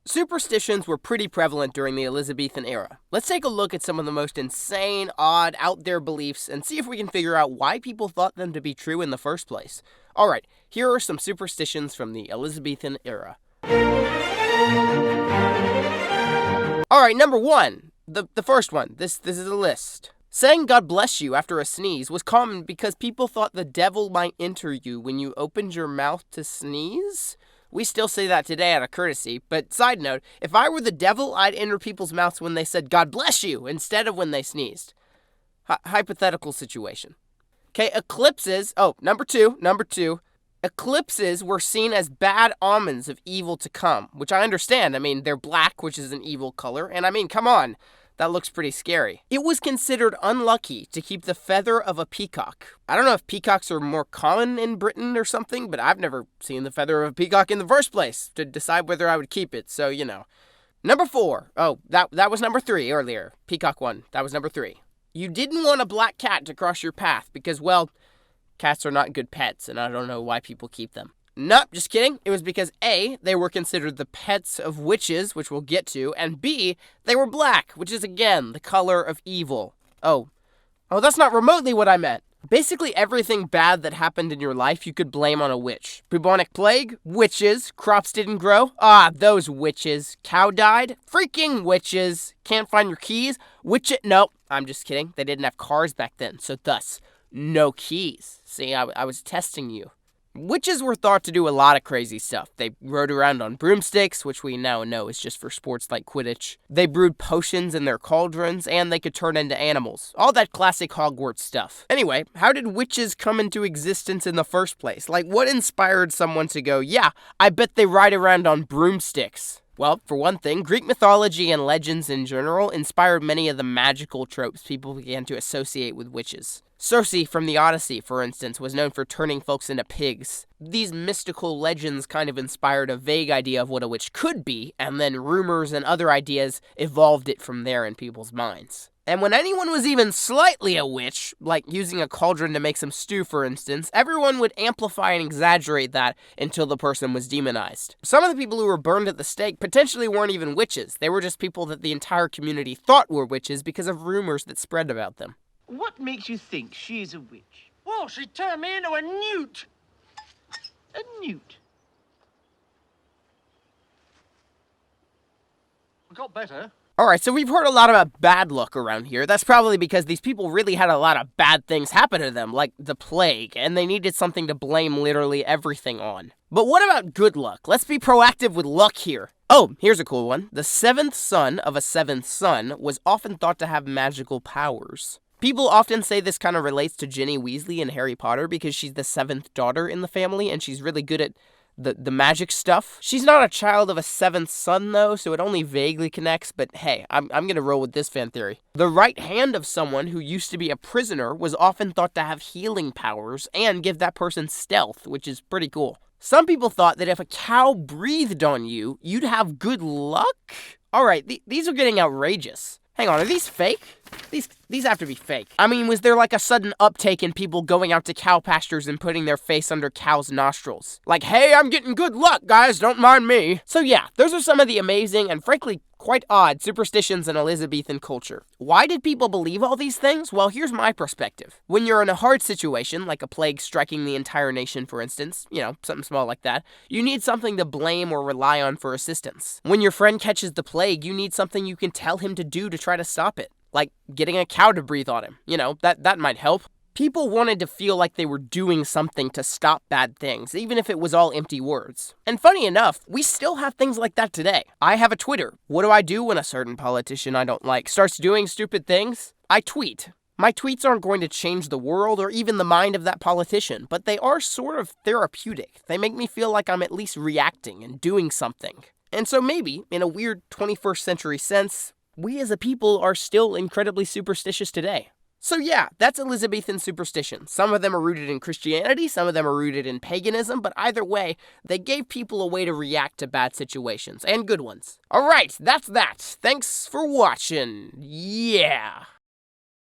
Superstitions were pretty prevalent during the Elizabethan era. Let's take a look at some of the most insane, odd, out there beliefs and see if we can figure out why people thought them to be true in the first place. Alright, here are some superstitions from the Elizabethan era. Alright, number 1. The first one. This is a list. Saying God bless you after a sneeze was common because people thought the devil might enter you when you opened your mouth to sneeze. We still say that today out of courtesy, but side note, if I were the devil, I'd enter people's mouths when they said, God bless you, instead of when they sneezed. Hypothetical situation. Okay, eclipses, number two. Eclipses were seen as bad omens of evil to come, which I understand. I mean, they're black, which is an evil color, and I mean, come on. That looks pretty scary. It was considered unlucky to keep the feather of a peacock. I don't know if peacocks are more common in Britain or something, but I've never seen the feather of a peacock in the first place to decide whether I would keep it, so you know. Number 4. That was number 3 earlier. Peacock one. That was number 3. You didn't want a black cat to cross your path because, well, cats are not good pets, and I don't know why people keep them. Nope, just kidding. It was because A, they were considered the pets of witches, which we'll get to, and B, they were black, which is, again, the color of evil. Oh, that's not remotely what I meant. Basically everything bad that happened in your life you could blame on a witch. Bubonic plague? Witches. Crops didn't grow? Those witches. Cow died? Freaking witches. Can't find your keys? Nope, I'm just kidding. They didn't have cars back then, so thus, no keys. See, I was testing you. Witches were thought to do a lot of crazy stuff. They rode around on broomsticks, which we now know is just for sports like Quidditch. They brewed potions in their cauldrons, and they could turn into animals. All that classic Hogwarts stuff. Anyway, how did witches come into existence in the first place? Like, what inspired someone to go, yeah, I bet they ride around on broomsticks? Well, for one thing, Greek mythology and legends in general inspired many of the magical tropes people began to associate with witches. Circe from the Odyssey, for instance, was known for turning folks into pigs. These mystical legends kind of inspired a vague idea of what a witch could be, and then rumors and other ideas evolved it from there in people's minds. And when anyone was even slightly a witch, like using a cauldron to make some stew for instance, everyone would amplify and exaggerate that until the person was demonized. Some of the people who were burned at the stake potentially weren't even witches. They were just people that the entire community thought were witches because of rumors that spread about them. What makes you think she's a witch? Well, she turned me into a newt. A newt? I got better. Alright, so we've heard a lot about bad luck around here. That's probably because these people really had a lot of bad things happen to them, like the plague, and they needed something to blame literally everything on. But what about good luck? Let's be proactive with luck here. Oh, here's a cool one. The 7th son of a 7th son was often thought to have magical powers. People often say this kind of relates to Ginny Weasley in Harry Potter because she's the 7th daughter in the family and she's really good at the magic stuff. She's not a child of a 7th son though, so it only vaguely connects, but hey, I'm gonna roll with this fan theory. The right hand of someone who used to be a prisoner was often thought to have healing powers and give that person stealth, which is pretty cool. Some people thought that if a cow breathed on you, you'd have good luck? Alright, these are getting outrageous. Hang on, are these fake? These have to be fake. I mean, was there like a sudden uptake in people going out to cow pastures and putting their face under cows' nostrils? Like, hey, I'm getting good luck, guys, don't mind me. So yeah, those are some of the amazing and frankly quite odd superstitions in Elizabethan culture. Why did people believe all these things? Well, here's my perspective. When you're in a hard situation, like a plague striking the entire nation, for instance, you know, something small like that, you need something to blame or rely on for assistance. When your friend catches the plague, you need something you can tell him to do to try to stop it. Like getting a cow to breathe on him. You know, that might help. People wanted to feel like they were doing something to stop bad things, even if it was all empty words. And funny enough, we still have things like that today. I have a Twitter. What do I do when a certain politician I don't like starts doing stupid things? I tweet. My tweets aren't going to change the world or even the mind of that politician, but they are sort of therapeutic. They make me feel like I'm at least reacting and doing something. And so maybe, in a weird 21st century sense, we as a people are still incredibly superstitious today. So yeah, that's Elizabethan superstition. Some of them are rooted in Christianity, some of them are rooted in paganism, but either way, they gave people a way to react to bad situations, and good ones. Alright, that's that. Thanks for watching. Yeah.